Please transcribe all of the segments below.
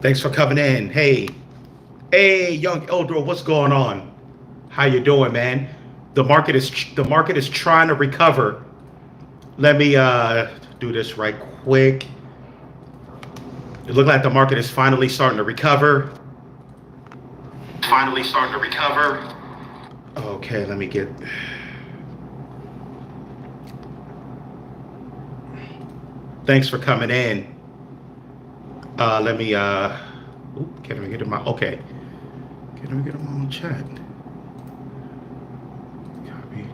Thanks for coming in. Hey, young Eldro, what's going on? How you doing, man? The market is trying to recover. Let me do this right quick. It looked like the market is finally starting to recover. Finally starting to recover. Okay, let me get. Thanks for coming in. Let me. Can't even get him my. Okay, can't even get him on chat. Copy.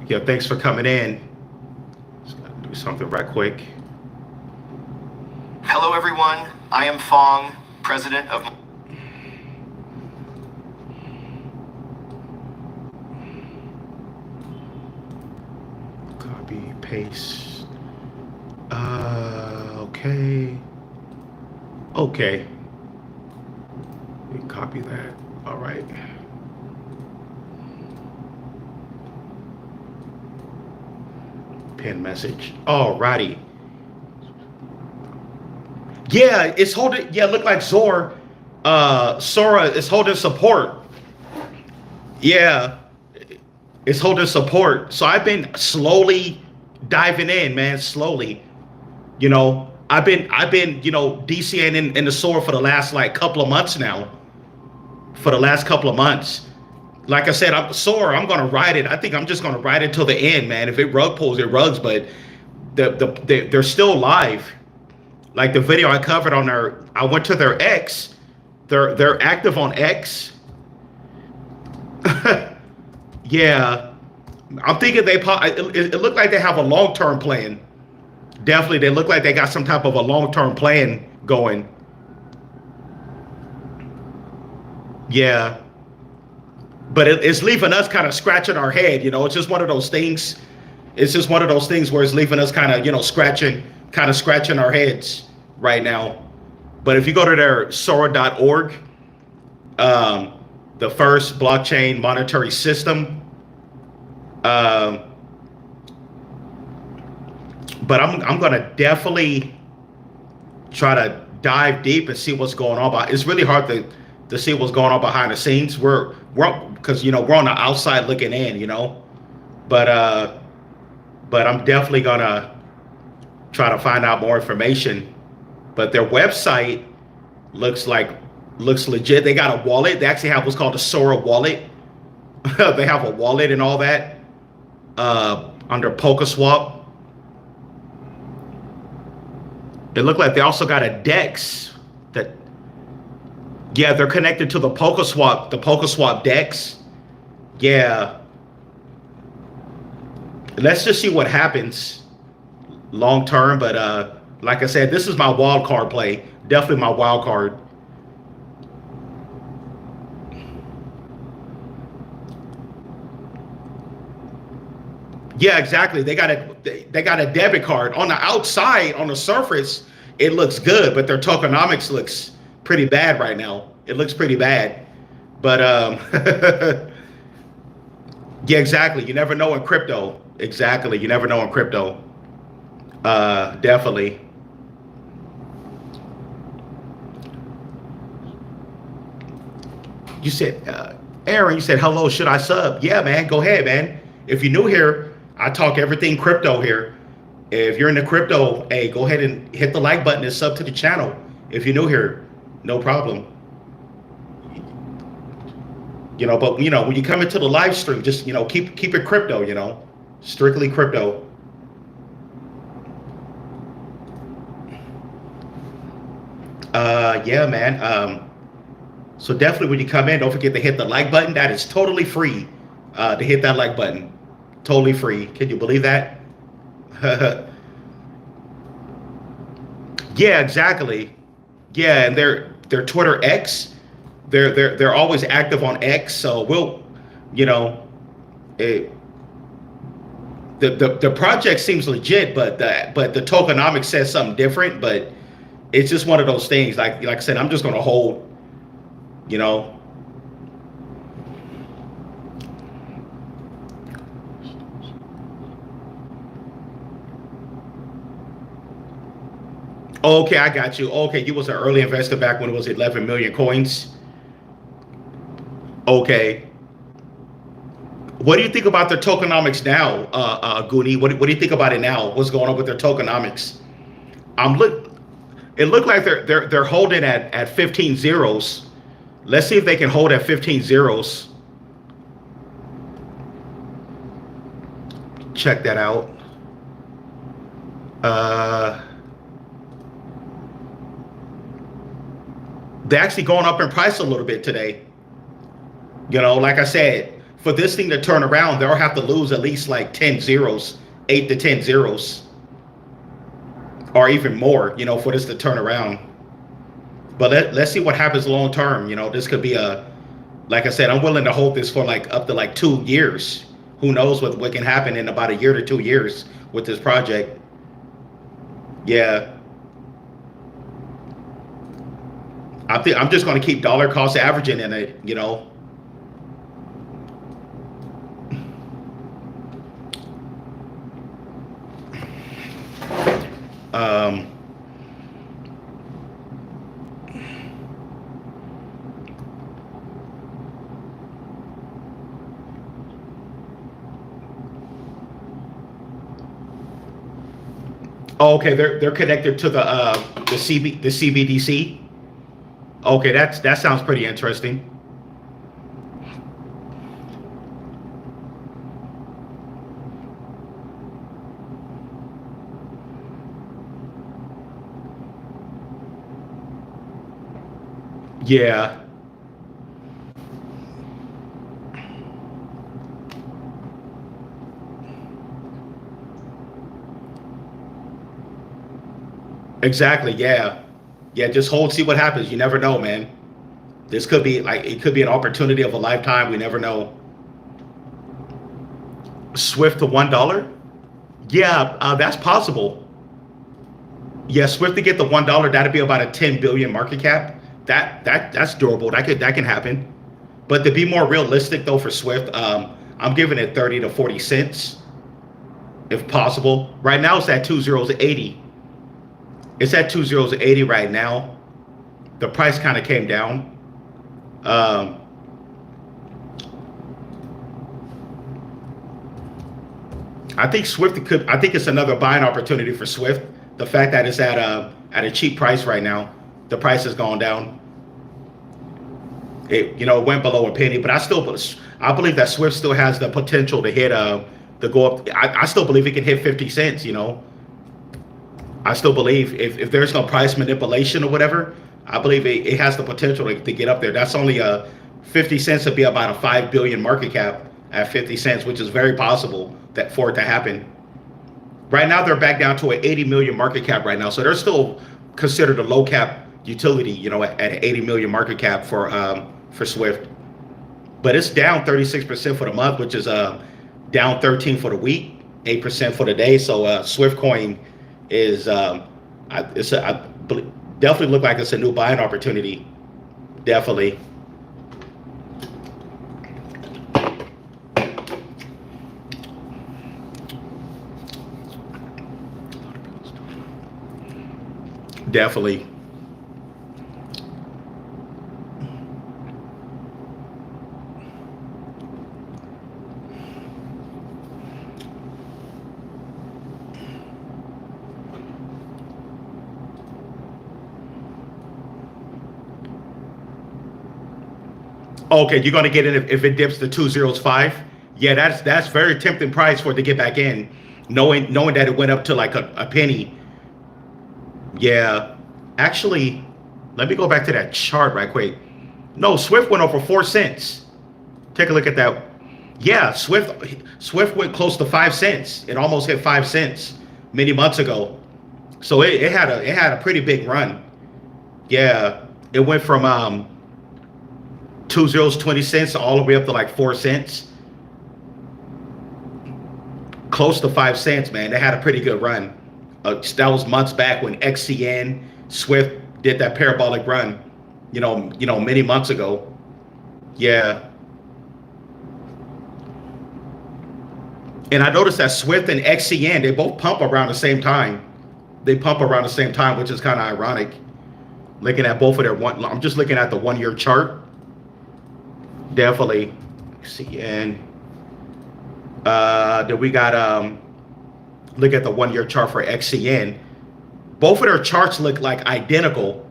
Yeah, thanks for coming in. Just gotta do something right quick. Hello, everyone. I am Fong, president of. Copy, paste. Okay. Okay. We can copy that. All right. Pin message. All righty. Yeah, it's holding. Yeah, look like Sora is holding support. Yeah, it's holding support. So I've been slowly diving in, man. Slowly. I've been DCing in the Sora for the last like couple of months now. For the last couple of months. Like I said, I'm gonna ride it. I think I'm just gonna ride it till the end, man. If it rug pulls, it rugs. But they're still live. Like the video I covered on I went to their X. They're active on X. Yeah, I'm thinking it looked like they have a long term plan. Definitely, they look like they got some type of a long term plan going. Yeah, but it's leaving us kind of scratching our head. It's just one of those things. It's just one of those things where it's leaving us kind of scratching our heads right now. But if you go to their Sora.org, the first blockchain monetary system. But I'm gonna definitely try to dive deep and see what's going on. But it's really hard to see what's going on behind the scenes. We're because we're on the outside looking in. But I'm definitely gonna try to find out more information. But their website looks legit. They got a wallet. They actually have what's called a Sora wallet. They have a wallet and all that under PokerSwap. It looked like they also got a DEX that, yeah, they're connected to the PokerSwap DEX. Yeah. Let's just see what happens long term. But like I said, this is my wild card play. Definitely my wild card. Yeah, exactly. They got a debit card. On the outside, on the surface, it looks good, but their tokenomics looks pretty bad right now. It looks pretty bad. But yeah, exactly. You never know in crypto. Exactly. You never know in crypto. Definitely. You said, Aaron, you said, hello, should I sub? Yeah, man, go ahead, man. If you're new here, I talk everything crypto here. If you're into crypto, hey, go ahead and hit the like button and sub to the channel. If you're new here, no problem. But when you come into the live stream, just keep it crypto. Strictly crypto. Yeah, man. So definitely when you come in, don't forget to hit the like button. That is totally free. To hit that like button, totally free. Can you believe that? Yeah, exactly. Yeah, and their Twitter X, they're always active on X. So we'll, you know, it, the project seems legit, but the tokenomics says something different. But it's just one of those things. Like I said, I'm just gonna hold. You know. Okay, I got you. Okay, you was an early investor back when it was 11 million coins. Okay. What do you think about their tokenomics now, Goonie? What do you think about it now? What's going on with their tokenomics? It looked like they're holding at 15 zeros. Let's see if they can hold at 15 zeros. Check that out. They're actually going up in price a little bit today. You know, like I said, for this thing to turn around, they'll have to lose at least like 10 zeros, 8 to 10 zeros, or even more, you know, for this to turn around. But let's see what happens long term. You know, this could be like I said, I'm willing to hold this for like up to like 2 years. Who knows what can happen in about a year to 2 years with this project. Yeah. I'm just going to keep dollar cost averaging in it, you know. Oh, okay, they're connected to the CBDC. Okay, that sounds pretty interesting. Yeah. Exactly. Yeah. Yeah. Just hold, see what happens. You never know, man. This could be like, it could be an opportunity of a lifetime. We never know. Swift to $1. Yeah, that's possible. Yeah, Swift to get the $1, that'd be about a 10 billion market cap. That's durable. That can happen. But to be more realistic though for Swift, I'm giving it 30 to 40 cents if possible. Right now it's at 2 zeros 80. It's at 2 zeros 80 right now. The price kind of came down. I think I think it's another buying opportunity for Swift. The fact that it's at a cheap price right now, the price has gone down. It went below a penny, but I believe that Swift still has the potential to hit to go up. I still believe it can hit 50 cents. I still believe if there's no price manipulation or whatever, I believe it has the potential to get up there. That's only 50 cents would be about a 5 billion market cap at 50 cents, which is very possible for it to happen. Right now, they're back down to an 80 million market cap right now. So they're still considered a low cap utility, at an 80 million market cap for Swift. But it's down 36% for the month, which is down 13 for the week, 8% for the day. So Swift coin is definitely look like it's a new buying opportunity. Definitely. Definitely. Okay, you're gonna get it if it dips to 205. Yeah, that's very tempting price for it to get back in, knowing that it went up to like a penny. Yeah, actually, let me go back to that chart right quick. No, Swift went over 4 cents. Take a look at that. Yeah, Swift went close to 5 cents. It almost hit 5 cents many months ago. So it had a pretty big run. Yeah, it went from 2 zeros 20 cents all the way up to like 4 cents. close to 5 cents, man. They had a pretty good run. That was months back when XCN Swift did that parabolic run. Many months ago. Yeah. And I noticed that Swift and XCN, they both pump around the same time. They pump around the same time, which is kind of ironic. Looking at both of their I'm just looking at the 1-year chart. Definitely. XCN. Then we got look at the 1-year chart for XCN. Both of their charts look like identical.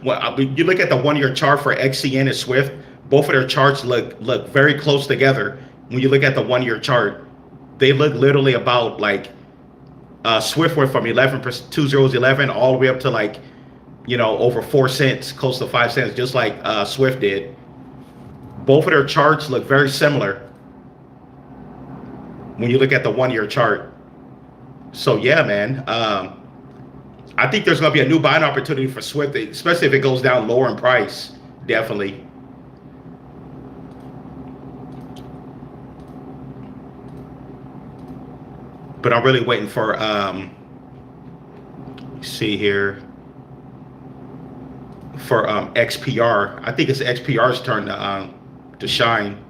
You look at the 1-year chart for XCN and Swift, both of their charts look very close together. When you look at the 1-year chart, they look literally about like Swift went from 2011 all the way up to like, over 4 cents, close to 5 cents, just like Swift did. Both of their charts look very similar when you look at the 1-year chart. So yeah, man, I think there's going to be a new buying opportunity for Swift, especially if it goes down lower in price. Definitely. But I'm really waiting for, see here, for XPR. I think it's XPR's turn to shine.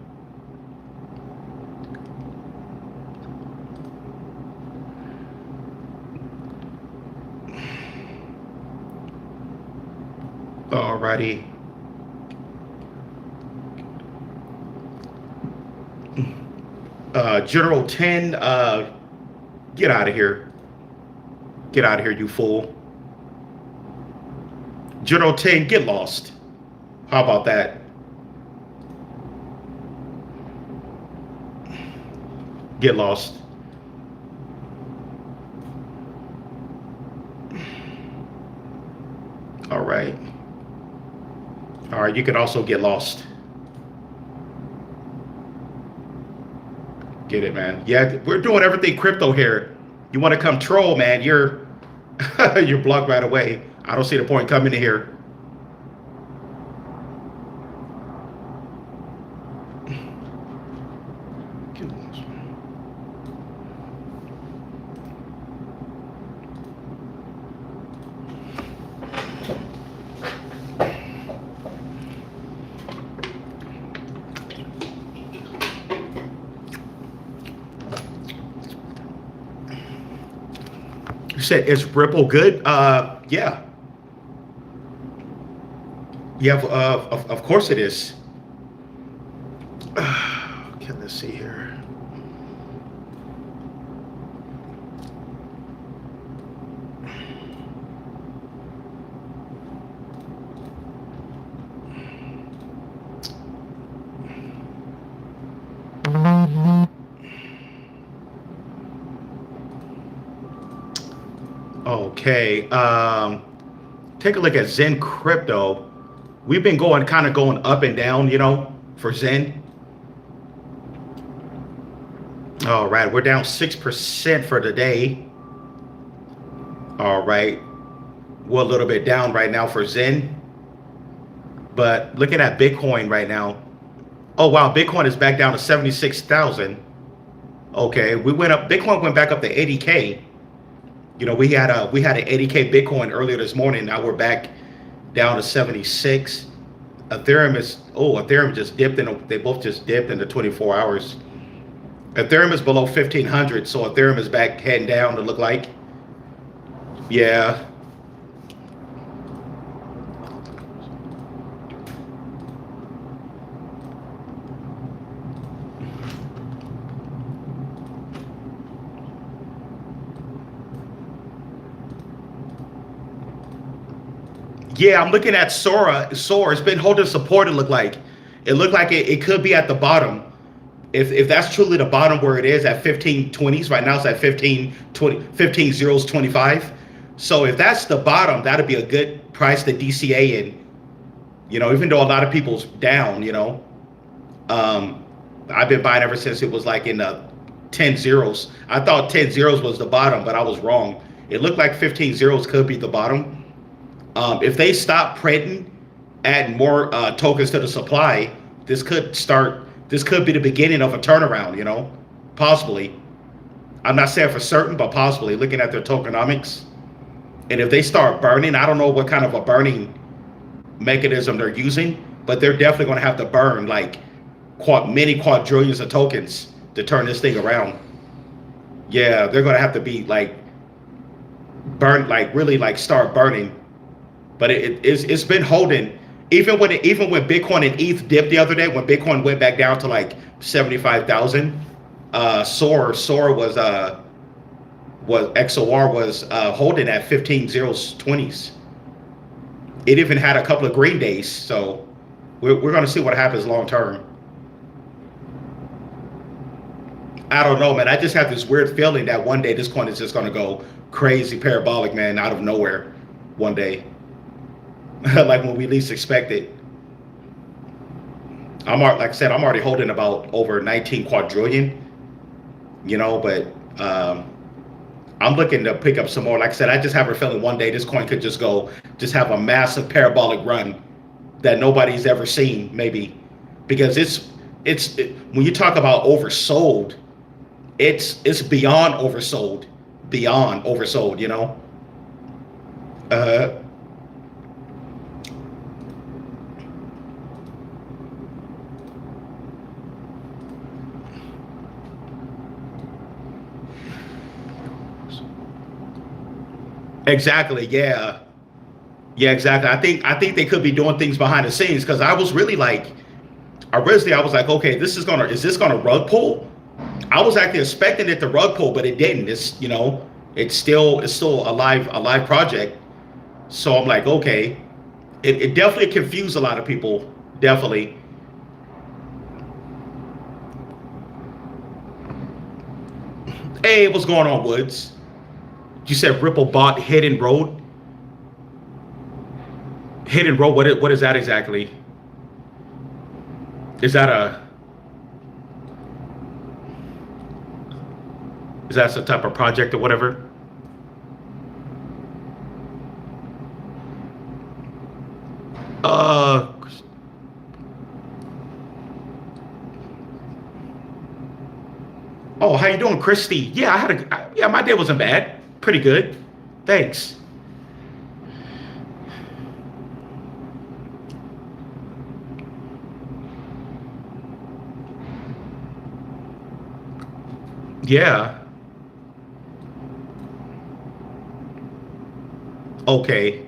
Alrighty. General 10, get out of here. Get out of here, you fool. General 10, get lost. How about that? Get lost. All right. All right, you can also get lost. Get it, man. Yeah, we're doing everything crypto here. You want to come troll, man, you're you're blocked right away. I don't see the point coming in here. You said, is Ripple good? Yeah. Yeah, of course it is. Okay, let's see here. Okay, take a look at Zen Crypto. We've been kind of going up and down, for Zen. All right, we're down 6% for the day. All right, we're a little bit down right now for Zen. But looking at Bitcoin right now, oh wow, Bitcoin is back down to 76,000. Okay, we went up. Bitcoin went back up to 80K. We had an 80K Bitcoin earlier this morning. Now we're back down to 76. Ethereum just dipped they both just dipped in the 24 hours. Ethereum is below 1,500, so Ethereum is back heading down to look like. Yeah. Yeah, I'm looking at Sora. It's been holding support, it looked like. It looked like it could be at the bottom. If that's truly the bottom where it is at 1520s, right now it's at 15.025. So if that's the bottom, that'd be a good price to DCA in. Even though a lot of people's down, I've been buying ever since it was like in the 10 zeros. I thought 10 zeros was the bottom, but I was wrong. It looked like 15 zeros could be the bottom. If they stop printing, adding more tokens to the supply, this could be the beginning of a turnaround, possibly. I'm not saying for certain, but possibly looking at their tokenomics. And if they start burning, I don't know what kind of a burning mechanism they're using, but they're definitely going to have to burn like many quadrillions of tokens to turn this thing around. Yeah, they're going to have to be like burn, like really like start burning. But it's been holding even when Bitcoin and ETH dipped the other day, when Bitcoin went back down to like 75,000. SOAR was XOR was holding at 15.020s. It even had a couple of green days, so we're going to see what happens long term. I don't know, man. I just have this weird feeling that one day this coin is just going to go crazy parabolic, man, out of nowhere one day. Like when we least expect it. Like I said, I'm already holding about over 19 quadrillion, but I'm looking to pick up some more. Like I said, I just have a feeling one day this coin could just have a massive parabolic run that nobody's ever seen, maybe, because when you talk about oversold, it's beyond oversold, Exactly. Yeah. Yeah. Exactly. I think they could be doing things behind the scenes, because I was really like, originally I was like, okay, is this gonna rug pull? I was actually expecting it to rug pull, but it didn't. It's still a live project. So I'm like, okay, it definitely confused a lot of people. Definitely. Hey, what's going on, Woods? You said Ripple bought Hidden Road. Hidden Road. What is that exactly? Is that some type of project or whatever? Oh, how you doing, Christy? Yeah, my day wasn't bad. Pretty good. Thanks. Yeah. Okay.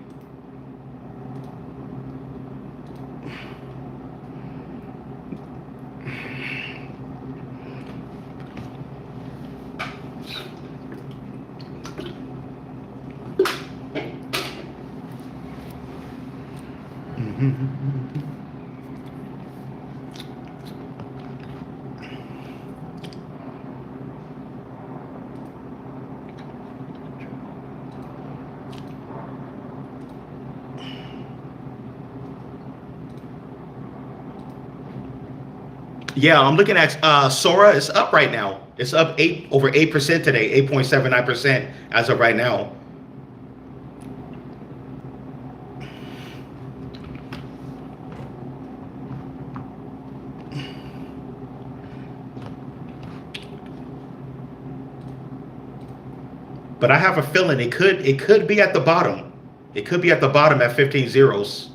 Yeah, I'm looking at Sora is up right now. It's up over 8% today, 8.79% as of right now. But I have a feeling it could be at the bottom. It could be at the bottom at 15 zeros.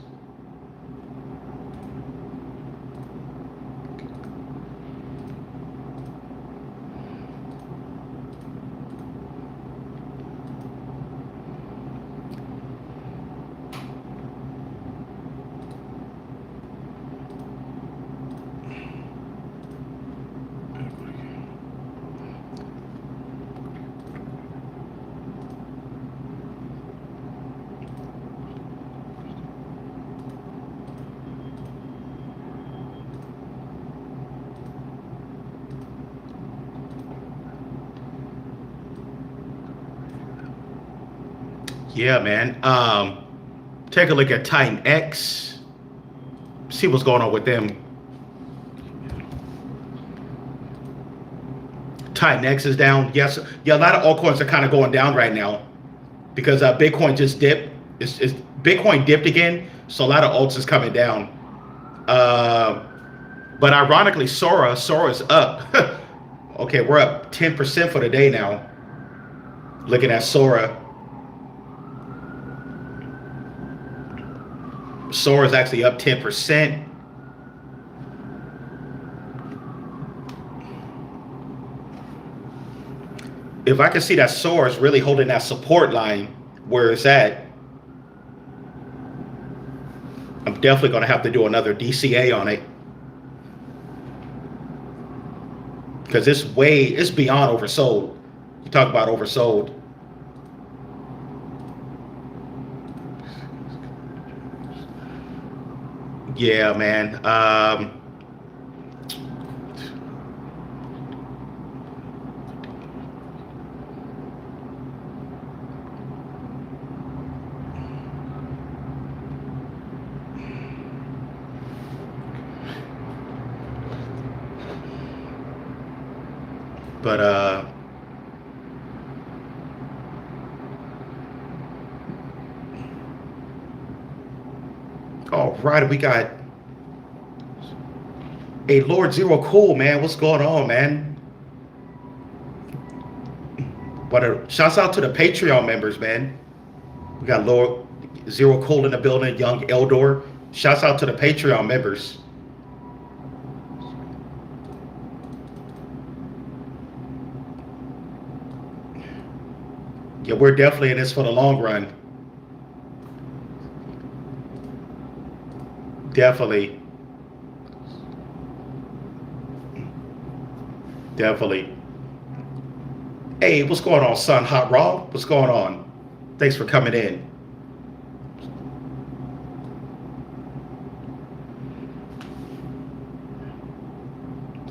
Yeah, man. Take a look at Titan X. See what's going on with them. Titan X is down. Yes, yeah. A lot of altcoins are kind of going down right now because Bitcoin just dipped. Bitcoin dipped again, so a lot of alts is coming down. But ironically, Sora is up. Okay, we're up 10% for the day now. Looking at Sora. Sora is actually up 10%. If I can see that Sora is really holding that support line where it's at, I'm definitely going to have to do another DCA on it. Because it's beyond oversold. You talk about oversold. Yeah, man. But all right, we got a Lord Zero Cool, man. What's going on, man? But shouts out to the Patreon members, man. We got Lord Zero Cool in the building, Young Eldor. Shouts out to the Patreon members. Yeah, we're definitely in this for the long run. Definitely. Definitely. Hey, what's going on, son? Hot Raw? What's going on? Thanks for coming in.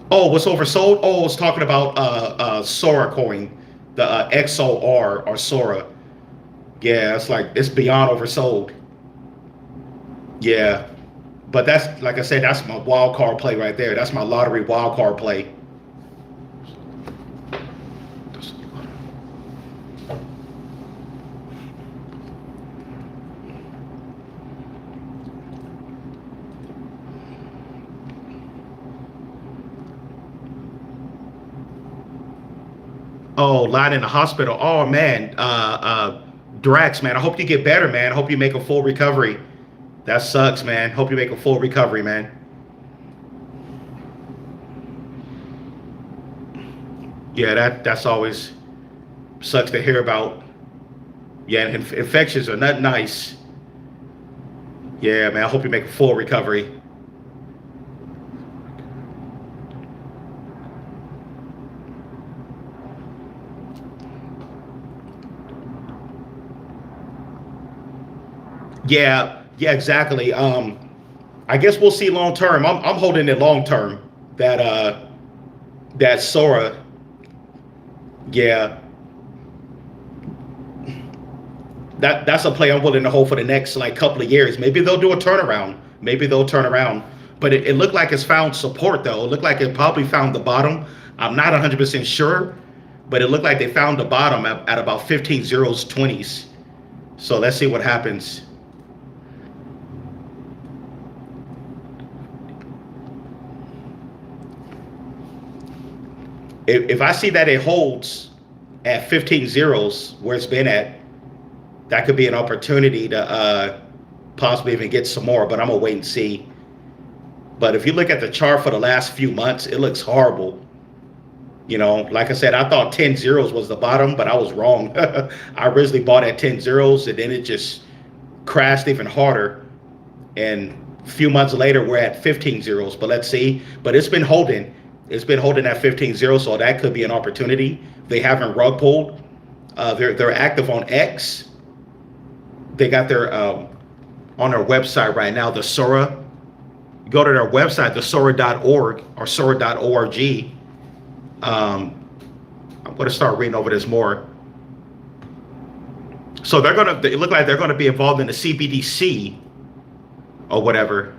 Oh, what's oversold? Oh, I was talking about Sora coin, the XOR or Sora. Yeah, it's beyond oversold. Yeah. But that's, like I said, that's my wild card play right there. That's my lottery wild card play. Oh, lying in the hospital. Oh man, Drax, man. I hope you get better, man. I hope you make a full recovery. That sucks, man. Hope you make a full recovery, man. Yeah, that's always sucks to hear about. Yeah, infections are not nice. Yeah, man. I hope you make a full recovery. Yeah, exactly. I guess we'll see long term. I'm holding it long term. That Sora. Yeah. That's a play I'm willing to hold for the next like couple of years. Maybe they'll do a turnaround. Maybe they'll turn around. But it looked like it's found support though. It looked like it probably found the bottom. I'm not 100% sure, but it looked like they found the bottom at about 15 zeros 20s. So let's see what happens. If I see that it holds at 15 zeros where it's been at, that could be an opportunity to possibly even get some more, but I'm gonna wait and see. But if you look at the chart for the last few months, it looks horrible. You know, like I said, I thought 10 zeros was the bottom, but I was wrong. I originally bought at 10 zeros and then it just crashed even harder. And a few months later, we're at 15 zeros, but let's see. But it's been holding. It's been holding at 15 zeros, so that could be an opportunity. They haven't rug pulled. They're active on X. They got their on their website right now, the Sora. Go to their website, the Sora.org or Sora.org. I'm going to start reading over this more. So they look like they're going to be involved in the CBDC or whatever.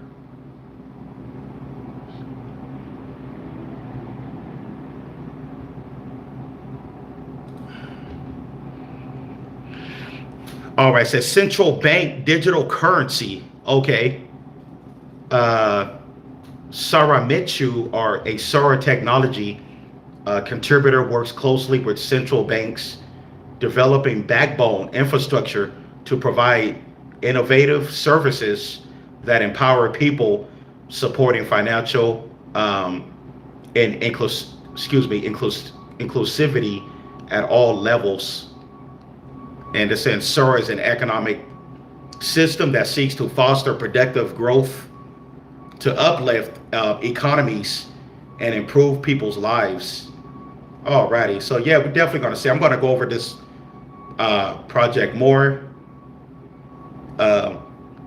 All right, it says central bank digital currency. Okay. Saramitsu or a Sora technology contributor works closely with central banks, developing backbone infrastructure to provide innovative services that empower people, supporting financial and inclusivity at all levels. And it says SUR is an economic system that seeks to foster productive growth, to uplift economies and improve people's lives. Alrighty, so yeah, we're definitely going to see. I'm going to go over this project more.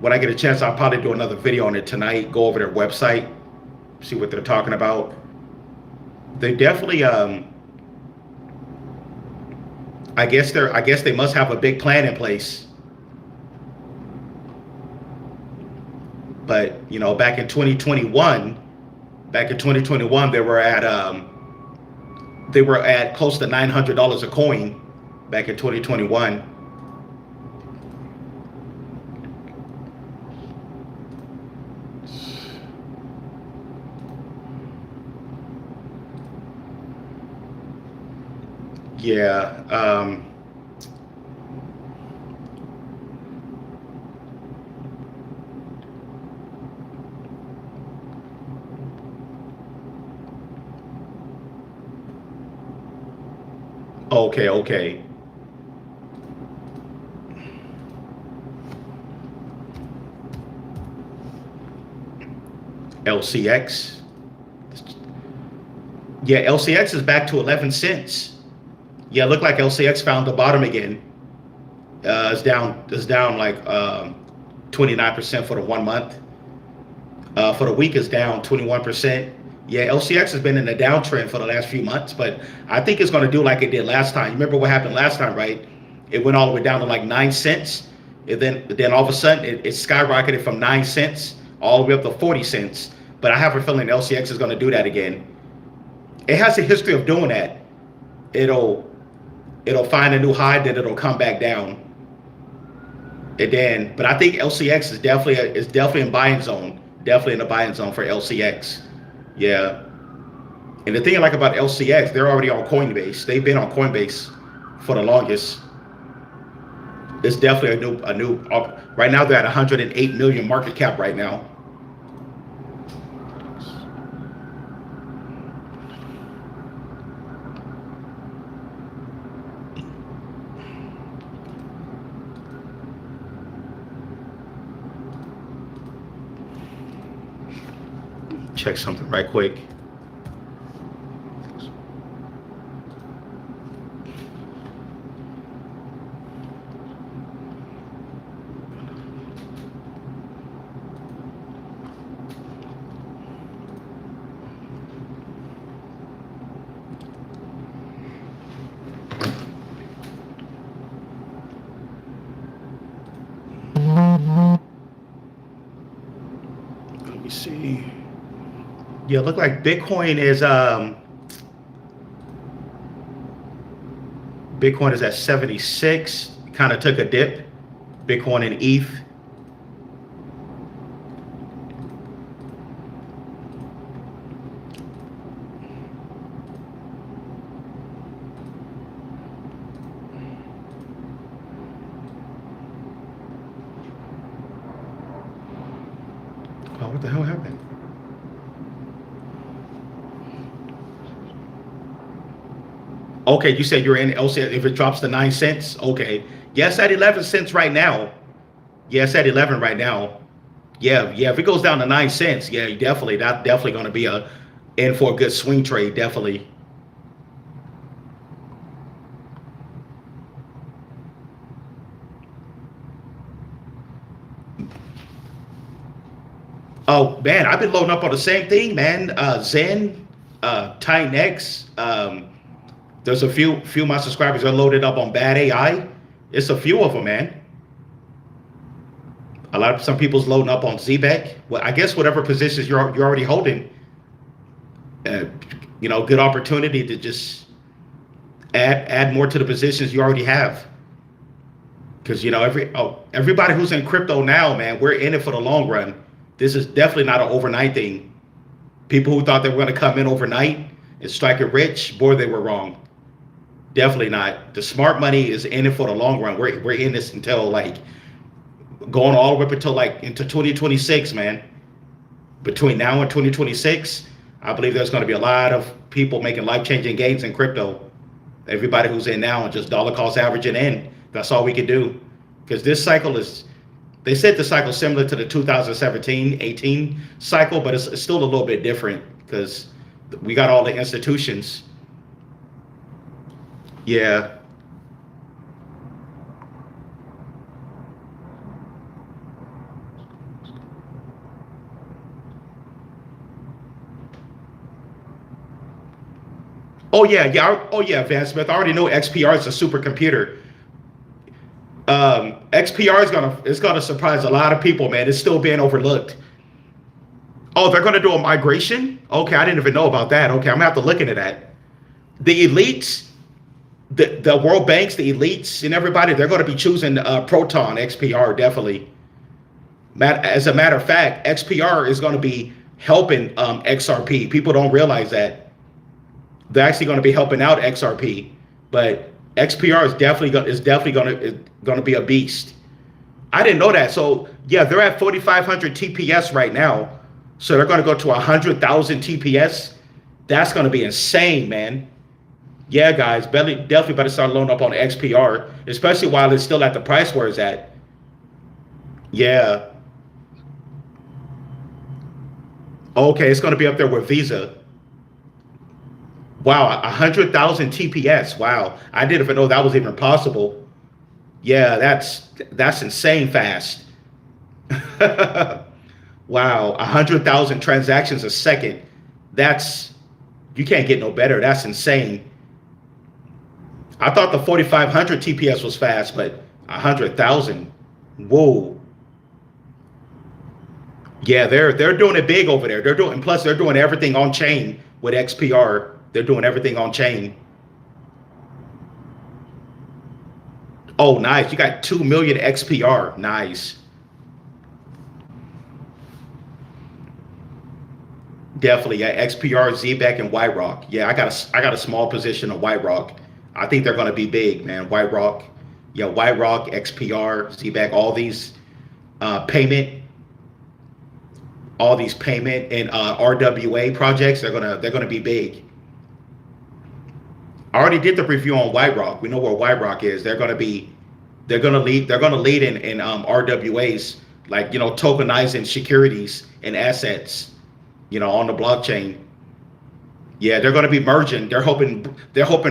When I get a chance, I'll probably do another video on it tonight. Go over their website, see what they're talking about. They definitely, I guess they must have a big plan in place. But you know, back in 2021, they were at close to $900 a coin back in 2021. Yeah. Okay. LCX. Yeah, LCX is back to 11 cents. Yeah, look like LCX found the bottom again. It's down like 29% for the 1 month. For the week, it's down 21%. Yeah, LCX has been in a downtrend for the last few months, but I think it's going to do like it did last time. You remember what happened last time, right? It went all the way down to like 9 cents. And then all of a sudden, it skyrocketed from 9 cents all the way up to 40 cents. But I have a feeling LCX is going to do that again. It has a history of doing that. It'll find a new high, then it'll come back down. And then, but I think LCX is definitely in buying zone. Definitely in the buying zone for LCX. Yeah. And the thing I like about LCX, they're already on Coinbase. They've been on Coinbase for the longest. It's definitely a new. Right now they're at 108 million market cap right now. Check something right quick. Let me see. Yeah, look like Bitcoin is at 76. Kind of took a dip. Bitcoin and ETH. Oh, what the hell happened? Okay, you said you're in LCX. If it drops to 9 cents, okay. Yes, at 11 cents right now. Yes, at 11 right now. Yeah. If it goes down to 9 cents, yeah, that's definitely going to be in for a good swing trade, definitely. Oh man, I've been loading up on the same thing, man. Zen, Titanx. There's a few of my subscribers are loaded up on Bad AI. It's a few of them, man. Some people's loading up on ZBEC. Well, I guess whatever positions you're already holding, good opportunity to just add more to the positions you already have. Because everybody who's in crypto now, man, we're in it for the long run. This is definitely not an overnight thing. People who thought they were going to come in overnight, and strike it rich, boy, they were wrong. Definitely not. The smart money is in it for the long run. We're in this until like going all the way up until like into 2026, man. Between now and 2026, I believe there's going to be a lot of people making life-changing gains in crypto. Everybody who's in now and just dollar cost averaging in. That's all we can do. Because this cycle is, they said the cycle is similar to the 2017-18 cycle, but it's still a little bit different because we got all the institutions. Yeah. Oh yeah, yeah. Oh yeah, Van Smith. I already know XPR is a supercomputer. XPR is gonna surprise a lot of people, man. It's still being overlooked. Oh, they're gonna do a migration? Okay, I didn't even know about that. Okay, I'm gonna have to look into that. The elites, the world banks, the elites, and everybody, they're gonna be choosing Proton XPR definitely. As a matter of fact, XPR is gonna be helping XRP. People don't realize that. They're actually going to be helping out XRP, but XPR is definitely going to be a beast. I didn't know that. So yeah, they're at 4,500 TPS right now. So they're going to go to 100,000 TPS. That's going to be insane, man. Yeah, guys, definitely better start loading up on XPR, especially while it's still at the price where it's at. Yeah. Okay, it's going to be up there with Visa. Wow, 100,000 TPS. Wow, I didn't even know that was even possible. Yeah, that's insane fast. Wow, 100,000 transactions a second. You can't get no better. That's insane. I thought the 4,500 TPS was fast, but 100,000. Whoa. Yeah, they're doing it big over there. Plus they're doing everything on chain with XPR. They're doing everything on chain. Oh, nice. You got 2 million XPR. Nice. Definitely. Yeah, XPR, ZBEC, and White Rock. Yeah, I got a small position of White Rock. I think they're going to be big, man. White Rock. Yeah, White Rock, XPR, ZBEC, all these payment and RWA projects, they're gonna be big. I already did the review on White Rock. We know where White Rock is. They're gonna lead in RWAs, like, tokenizing securities and assets, on the blockchain. Yeah, they're gonna be merging. They're hoping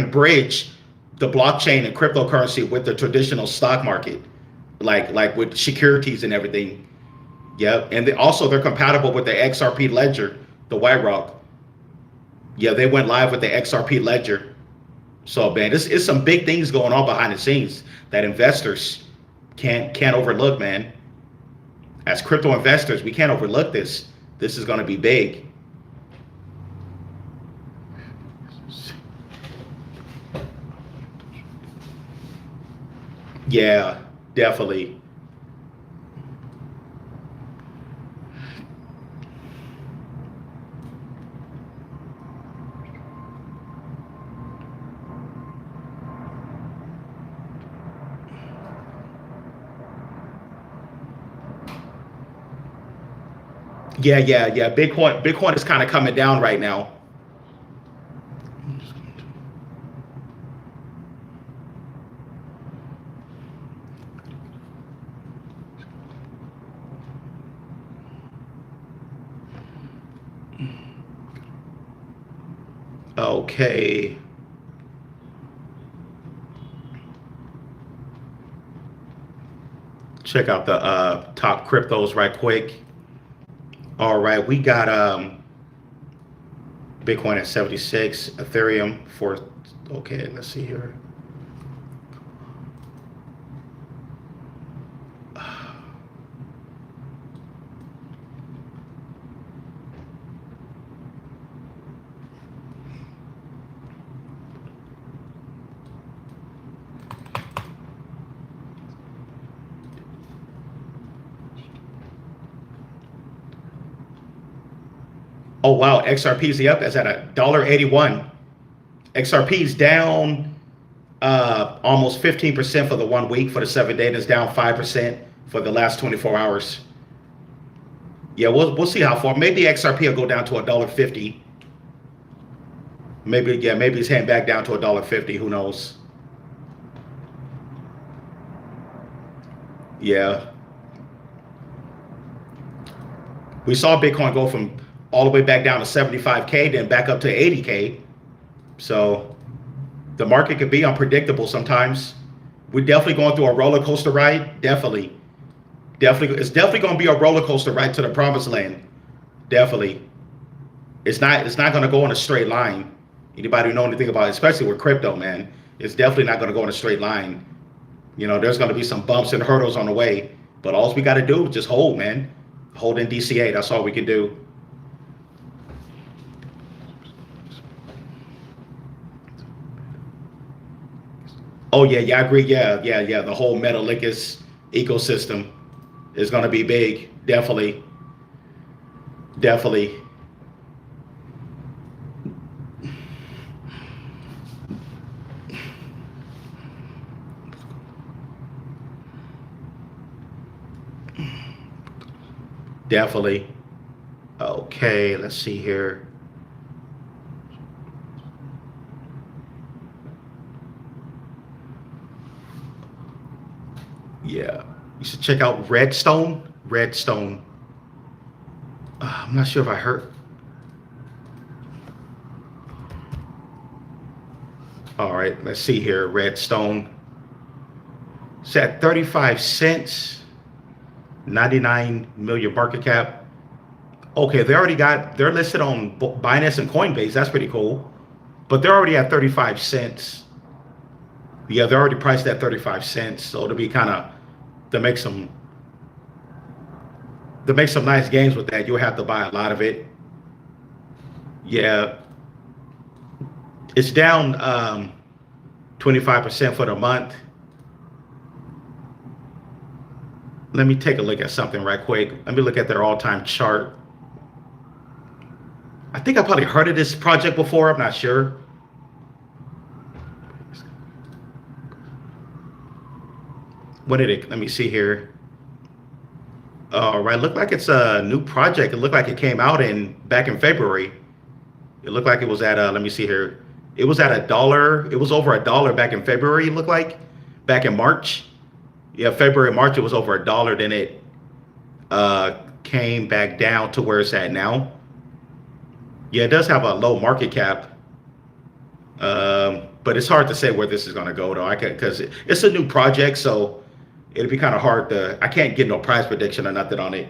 bridge the blockchain and cryptocurrency with the traditional stock market, like with securities and everything. Yeah, and they're compatible with the XRP ledger, the White Rock. Yeah, they went live with the XRP ledger. So man, it's some big things going on behind the scenes that investors can't overlook, man. As crypto investors, we can't overlook this. This is going to be big. Yeah, definitely. Yeah. Bitcoin is kind of coming down right now. Okay. Check out the top cryptos right quick. All right, we got Bitcoin at 76, Ethereum for, okay, let's see here. Oh wow, XRP's up. It's at $1.81. XRP's down almost 15% for the 1 week. For the 7 day, it's down 5% for the last 24 hours. Yeah, we'll see how far. Maybe XRP will go down to $1.50. Maybe it's heading back down to $1.50. Who knows? Yeah. We saw Bitcoin go from all the way back down to 75K, then back up to 80K. So the market could be unpredictable sometimes. We're definitely going through a roller coaster ride. Definitely. It's definitely going to be a roller coaster ride to the promised land. Definitely. It's not going to go in a straight line. Anybody who know anything about it, especially with crypto, man, it's definitely not going to go in a straight line. There's going to be some bumps and hurdles on the way, but all we got to do is just hold, man. Hold in DCA. That's all we can do. Oh yeah, I agree. Yeah. The whole Metalicus ecosystem is going to be big. Definitely. Okay, let's see here. Yeah, you should check out Redstone. I'm not sure if I heard. All right, let's see here. Redstone. It's at 35 cents. 99 million market cap. Okay, they're listed on Binance and Coinbase. That's pretty cool. But they're already at 35 cents. Yeah, they're already priced at 35 cents. So it'll be kind of, to make some nice gains with that, you'll have to buy a lot of it. Yeah. It's down 25% for the month. Let me take a look at something right quick. Let me look at their all-time chart. I think I probably heard of this project before. I'm not sure. Let me see here. All right, look like it's a new project. It looked like it came out back in February. It looked like it was at let me see here. It was at $1. It was over $1 back in February, it looked like. Back in March. Yeah, February, March, it was over $1. Then it came back down to where it's at now. Yeah, it does have a low market cap. But it's hard to say where this is going to go, though. Because it's a new project, so it'll be kind of hard to. I can't get no price prediction or nothing on it.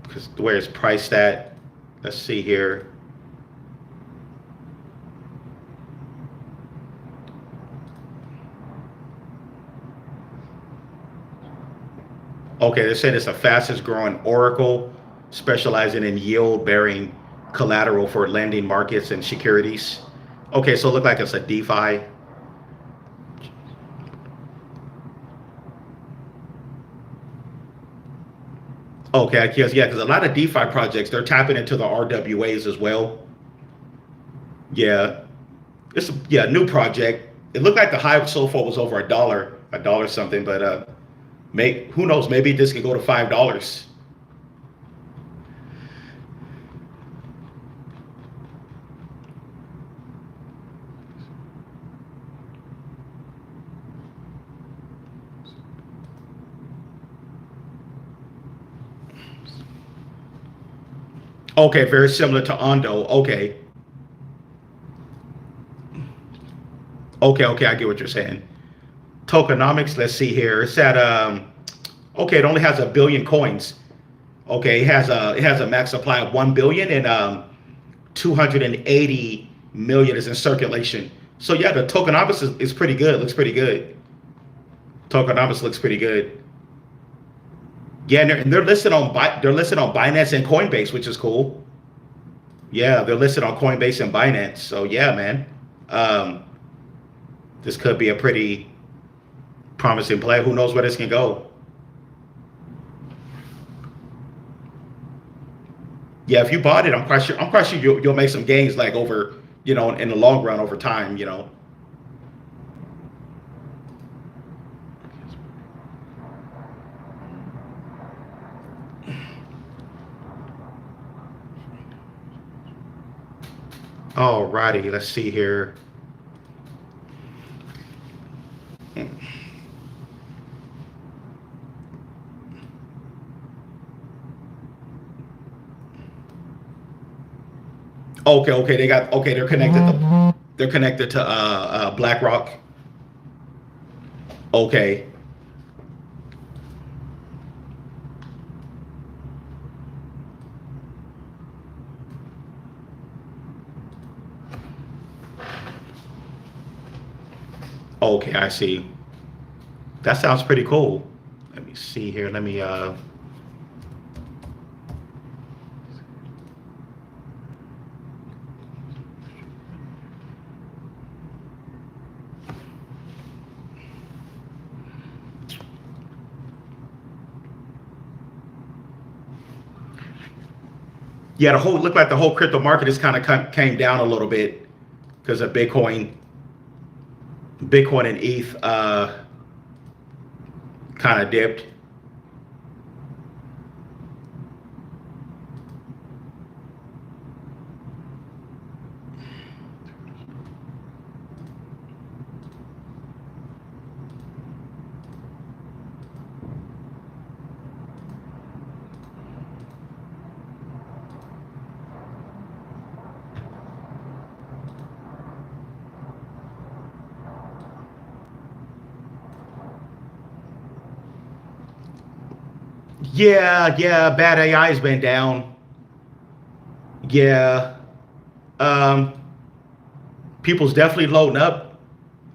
Because where it's priced at. Let's see here. Okay, they're saying it's the fastest growing Oracle, specializing in yield bearing collateral for lending markets and securities. Okay, so it looks like it's a DeFi. Okay, yeah, because a lot of DeFi projects, they're tapping into the RWAs as well. Yeah, it's a new project. It looked like the high so far was over $1 something, but who knows? Maybe this could go to $5. Okay, very similar to Ondo. Okay. Okay, I get what you're saying. Tokenomics, let's see here. It's at okay, it only has 1 billion coins. Okay, it has a max supply of 1 billion and 280 million is in circulation. So yeah, the tokenomics is pretty good. Looks pretty good. Tokenomics looks pretty good. Yeah, and they're listed on Binance and Coinbase, which is cool. Yeah, they're listed on Coinbase and Binance. So yeah, man, this could be a pretty promising play. Who knows where this can go? Yeah, if you bought it, I'm quite sure you'll make some gains like over, in the long run over time. Alrighty, let's see here. Okay, they're connected to BlackRock. Okay. Okay, I see. That sounds pretty cool. Let me see here. Let me yeah, the whole look like the whole crypto market is kind of came down a little bit because of Bitcoin and ETH kind of dipped. Yeah, bad AI has been down. Yeah. Um, People's definitely loading up.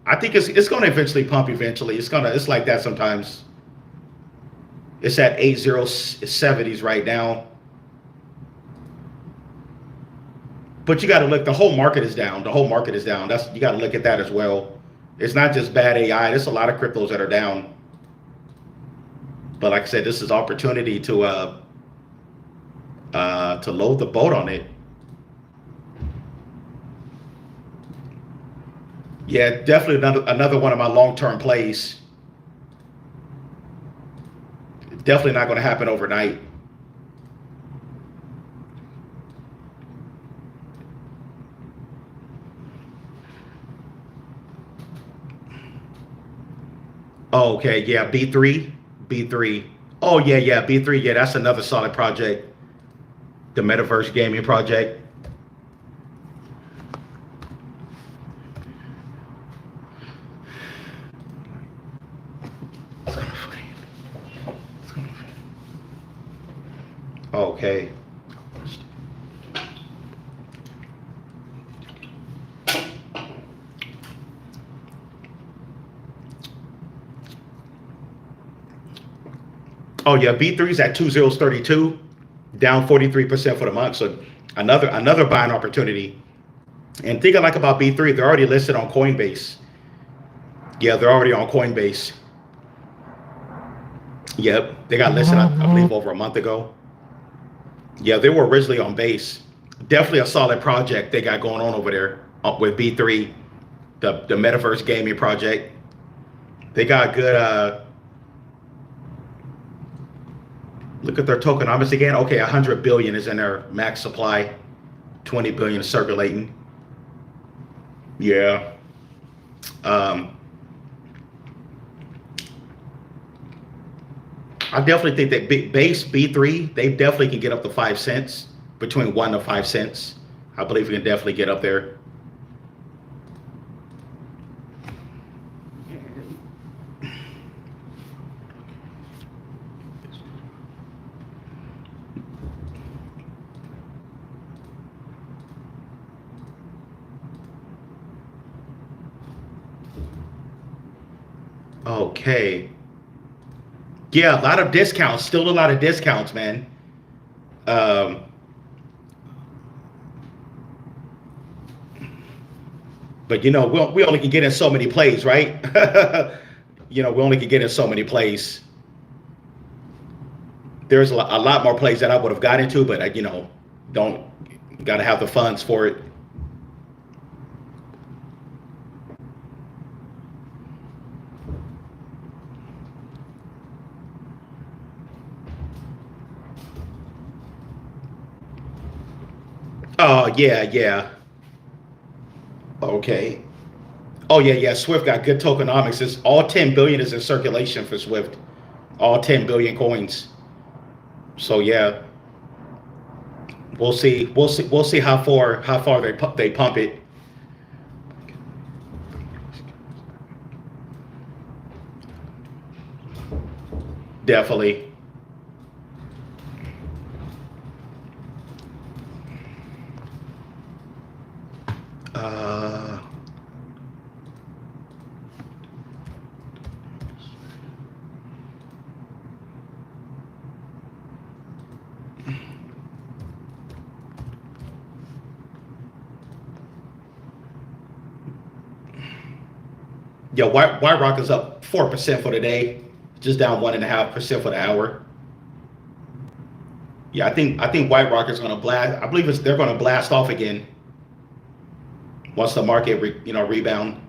I think it's gonna eventually pump eventually. It's like that sometimes. It's at 8070s right now. But you got to look, the whole market is down. The whole market is down. You got to look at that as well. It's not just bad AI. There's a lot of cryptos that are down. But like I said, this is opportunity to load the boat on it. Yeah, definitely another one of my long-term plays. Definitely not going to happen overnight. Oh, okay, yeah, B3. Oh yeah, B3. Yeah, that's another solid project. The Metaverse Gaming project. Okay. Oh yeah, B3 is at 2032, down 43% for the month. So another buying opportunity. And thing I like about B3, they're already listed on Coinbase. Yeah, they're already on Coinbase. Yep, they got listed, I believe, over a month ago. Yeah, they were originally on Base. Definitely a solid project they got going on over there with B3, the Metaverse Gaming project. They got good. Look at their tokenomics again. Okay, 100 billion is in their max supply. 20 billion circulating. Yeah. I definitely think that base B3, they definitely can get up to 5 cents, between 1 to 5 cents. I believe we can definitely get up there. Okay. Yeah, a lot of discounts. Still a lot of discounts, man. Um, but we only can get in so many plays, right? We only can get in so many plays. There's a lot more plays that I would have got into, but Don't got to have the funds for it. Oh yeah, yeah. Okay. Oh yeah, yeah. Swift got good tokenomics. It's all 10 billion is in circulation for Swift. All 10 billion coins. So yeah, we'll see. We'll see how far they pump it. Definitely. Uh, yeah, White Rock is up 4% for the day, just down 1.5% for the hour. Yeah, I think White Rock is going to blast. I believe they're going to blast off again once the market rebound.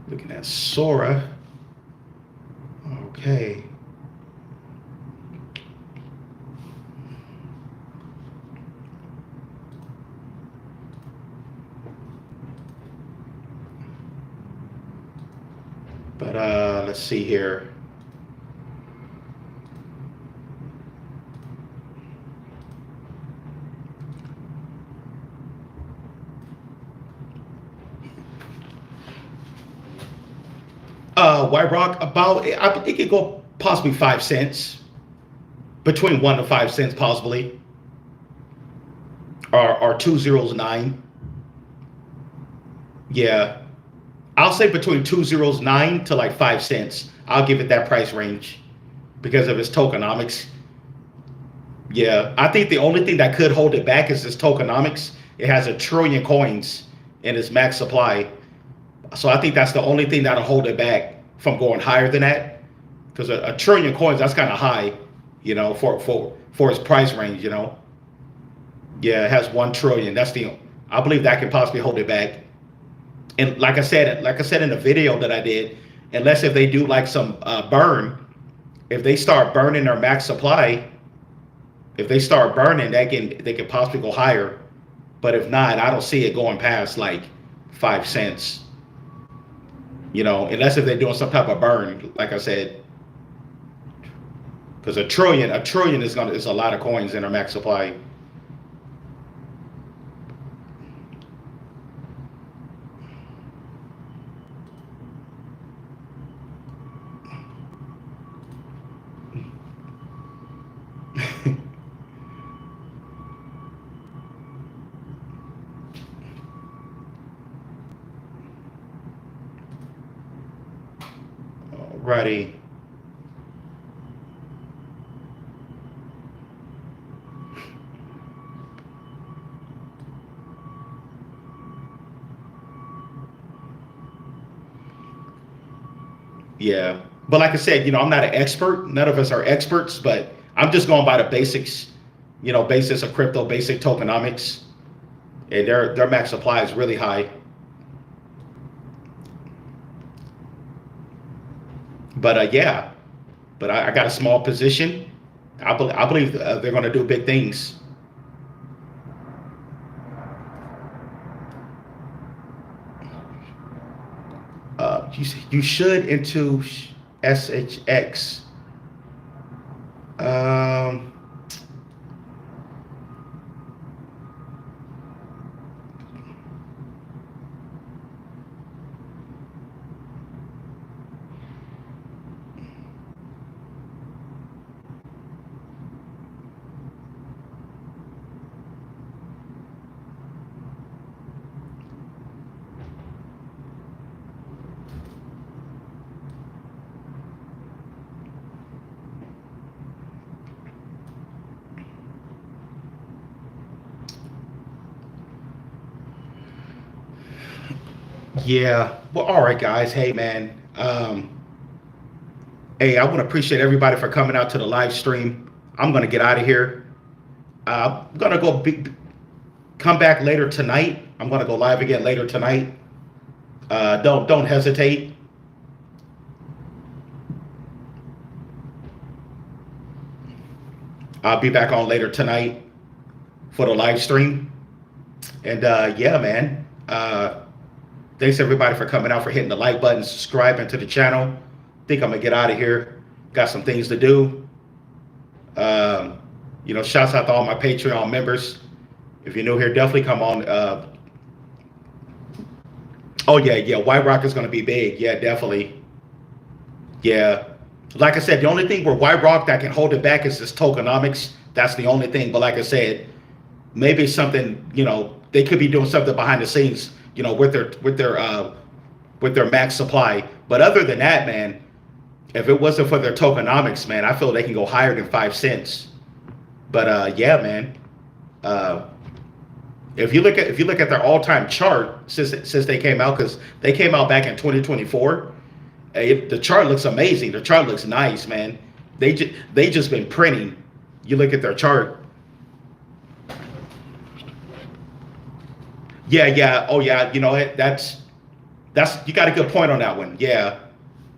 Looking at Sora. Okay. But let's see here. White Rock about it could go possibly 5 cents, between 1 to 5 cents possibly, or 209. Yeah, I'll say between 209 to like 5 cents. I'll give it that price range because of its tokenomics. Yeah, I think the only thing that could hold it back is its tokenomics. It has 1 trillion coins in its max supply. So I think that's the only thing that'll hold it back from going higher than that. Because a trillion coins, that's kind of high, for its price range. Yeah, it has 1 trillion. I believe that can possibly hold it back. And like I said in the video that I did, unless if they do like some burn, if they start burning their max supply, if they start burning, they can possibly go higher. But if not, I don't see it going past like 5 cents. Unless if they're doing some type of burn, like I said, because a trillion is a lot of coins in our max supply. Alrighty. Yeah. But like I said, I'm not an expert. None of us are experts, but I'm just going by the basics, basics of crypto, basic tokenomics. And their max supply is really high. But yeah, but I got a small position. I believe they're going to do big things. You should into SHX. Um, Yeah. Well, all right, guys. Hey, man. Hey, I want to appreciate everybody for coming out to the live stream. I'm gonna get out of here. I'm gonna come back later tonight. I'm gonna go live again later tonight. Don't hesitate. I'll be back on later tonight for the live stream. And yeah, man. Thanks everybody for coming out, for hitting the like button, subscribing to the channel. Think I'm gonna get out of here. Got some things to do. You know, shouts out to all my Patreon members. If you're new here, definitely come on. Oh yeah, White Rock is gonna be big. Yeah, definitely. Yeah. Like I said, the only thing where White Rock that can hold it back is this tokenomics. That's the only thing. But like I said, maybe it's something, you know, they could be doing something behind the scenes, you know, with their max supply. But other than that, man, if it wasn't for their tokenomics, man, I feel they can go higher than 5 cents. But yeah, man. If you look at their all-time chart since they came out, because they came out back in 2024, the chart looks amazing. The chart looks nice, man. They just been printing. You look at their chart. Yeah. Oh yeah. You know, that's you got a good point on that one. Yeah.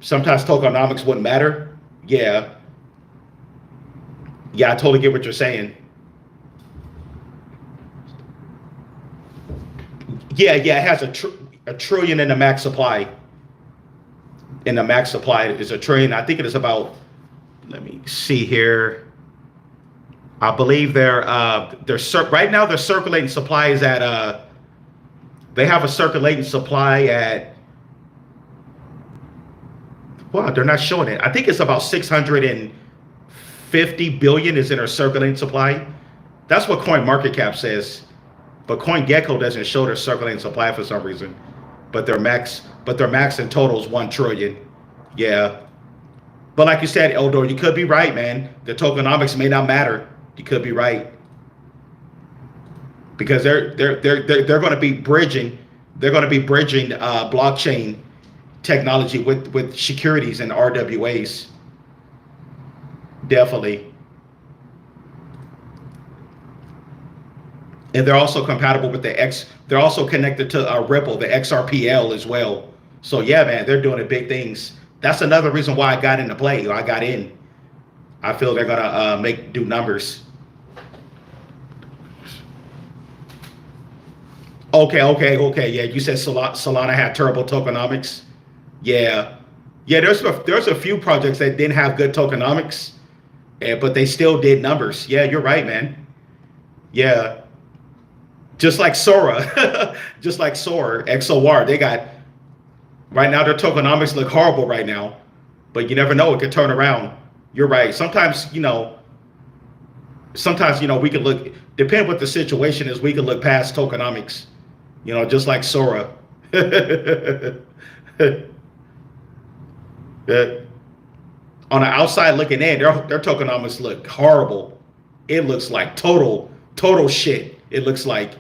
Sometimes tokenomics wouldn't matter. Yeah. Yeah, I totally get what you're saying. Yeah. It has a trillion in the max supply. In the max supply is a trillion. I think it is about. Let me see here. I believe they're right now their circulating supply is at they have a circulating supply at, wow, they're not showing it. I think it's about 650 billion is in their circulating supply. That's what CoinMarketCap says. But CoinGecko doesn't show their circulating supply for some reason. But their max in total is 1 trillion. Yeah. But like you said, Eldor, you could be right, man. The tokenomics may not matter. You could be right. Because they're going to be bridging. They're going to be bridging blockchain technology with securities and RWAs. Definitely. And they're also compatible with they're also connected to Ripple, the XRPL as well. So yeah, man, they're doing big things. That's another reason why I got into play. I got in. I feel they're gonna do numbers. Okay. Yeah, you said Solana had terrible tokenomics. Yeah. There's a few projects that didn't have good tokenomics, but they still did numbers. Yeah, you're right, man. Yeah. Just like Sora, XOR, they got, right now their tokenomics look horrible right now, but you never know, it could turn around. You're right. Sometimes, you know, we could look, depending what the situation is, we could look past tokenomics, you know, just like Sora. On the outside looking in, their tokenomics look horrible. It looks like total shit. It looks like,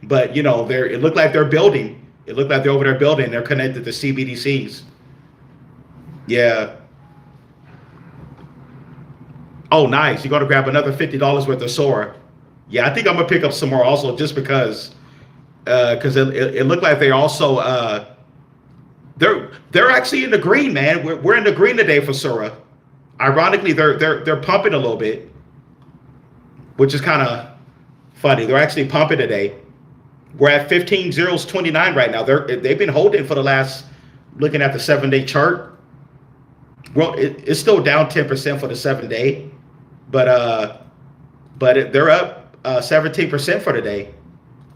but you know, it looked like they're building. It looked like they're over there building. They're connected to CBDCs. Yeah. Oh, nice. You're going to grab another $50 worth of Sora. Yeah, I think I'm going to pick up some more also, just because it looked like they also, they're actually in the green, man. We're in the green today for Sora. Ironically, they're pumping a little bit, which is kind of funny. They're actually pumping today. We're at 15.029 right now. They've been holding for the last, looking at the 7-day chart. Well, it's still down 10% for the 7-day, but they're up 17% for the day.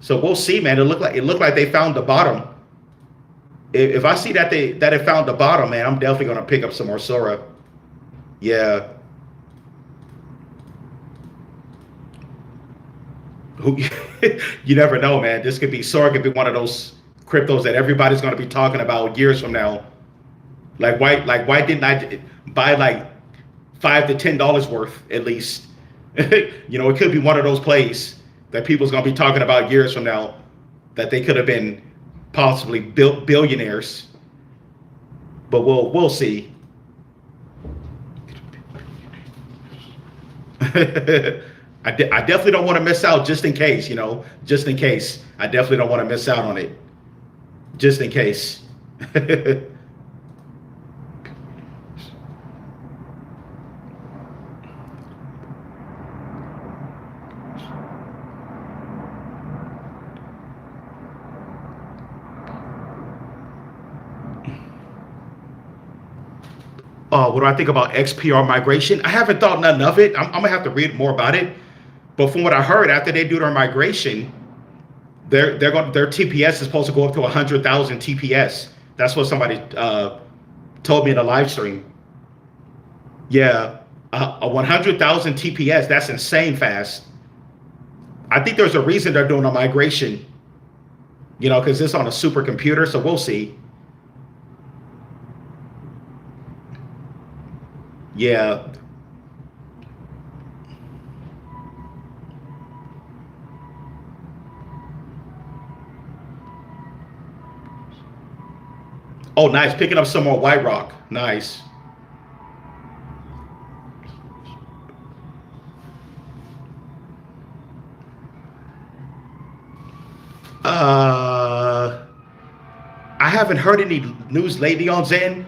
So we'll see, man. It looked like they found the bottom. If I see that it found the bottom, man, I'm definitely gonna pick up some more Sora. Yeah. You never know, man. This could be Sora could be one of those cryptos that everybody's gonna be talking about years from now. Like why didn't I buy like $5 to $10 worth at least? You know, it could be one of those plays that people's gonna be talking about years from now, that they could have been possibly billionaires. But we'll see. I definitely don't want to miss out, just in case, just in case. I definitely don't want to miss out on it, just in case. What do I think about XPR migration? I haven't thought nothing of it. I'm gonna have to read more about it. But from what I heard, after they do their migration, their TPS is supposed to go up to 100,000 TPS. That's what somebody told me in a live stream. Yeah, a 100,000 TPS. That's insane fast. I think there's a reason they're doing a migration. Because it's on a supercomputer. So we'll see. Yeah. Oh, nice. Picking up some more White Rock. Nice. I haven't heard any news lately on Zen.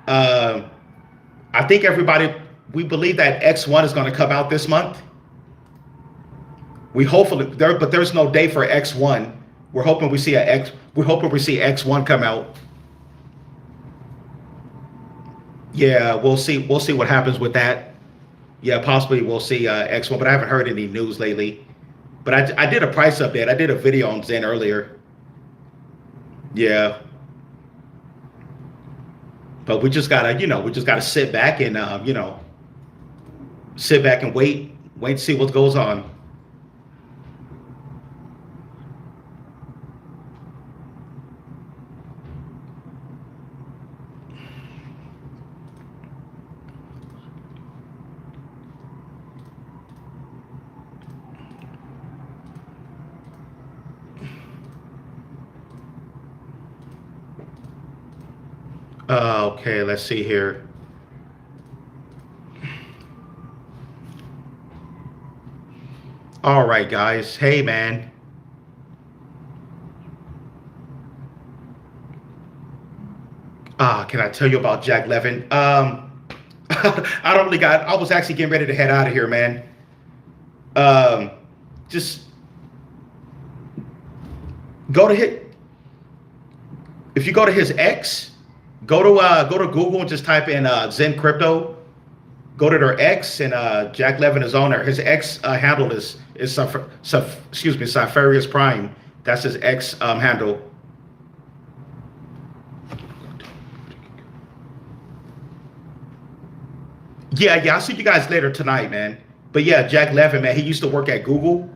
I think we believe that X1 is going to come out this month. But there's no day for X1. We're hoping we see X1 come out. Yeah, we'll see what happens with that. Yeah, possibly we'll see X1, but I haven't heard any news lately. But I did a price update. I did a video on Zen earlier. Yeah. But we just gotta sit back and wait to see what goes on. Okay, let's see here. All right, guys. Hey, man. Can I tell you about Jack Levin? I was actually getting ready to head out of here, man. Just if you go to his X, go to Google and just type in Zen Crypto. Go to their X, and Jack Levin is on there. His X handle is Cypherius Prime. That's his X handle. Yeah, I'll see you guys later tonight, man. But yeah, Jack Levin, man, he used to work at Google.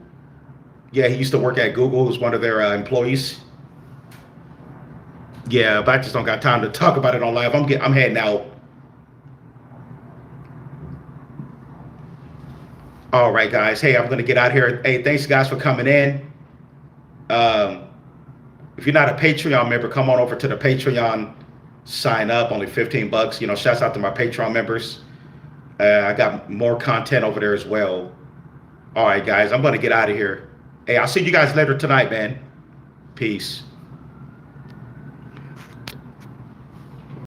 Yeah, he used to work at Google. He was one of their employees. Yeah, but I just don't got time to talk about it on live. I'm heading out. All right, guys. Hey, I'm going to get out here. Hey, thanks, guys, for coming in. If you're not a Patreon member, come on over to the Patreon. Sign up. Only $15. Shouts out to my Patreon members. I got more content over there as well. All right, guys. I'm going to get out of here. Hey, I'll see you guys later tonight, man. Peace.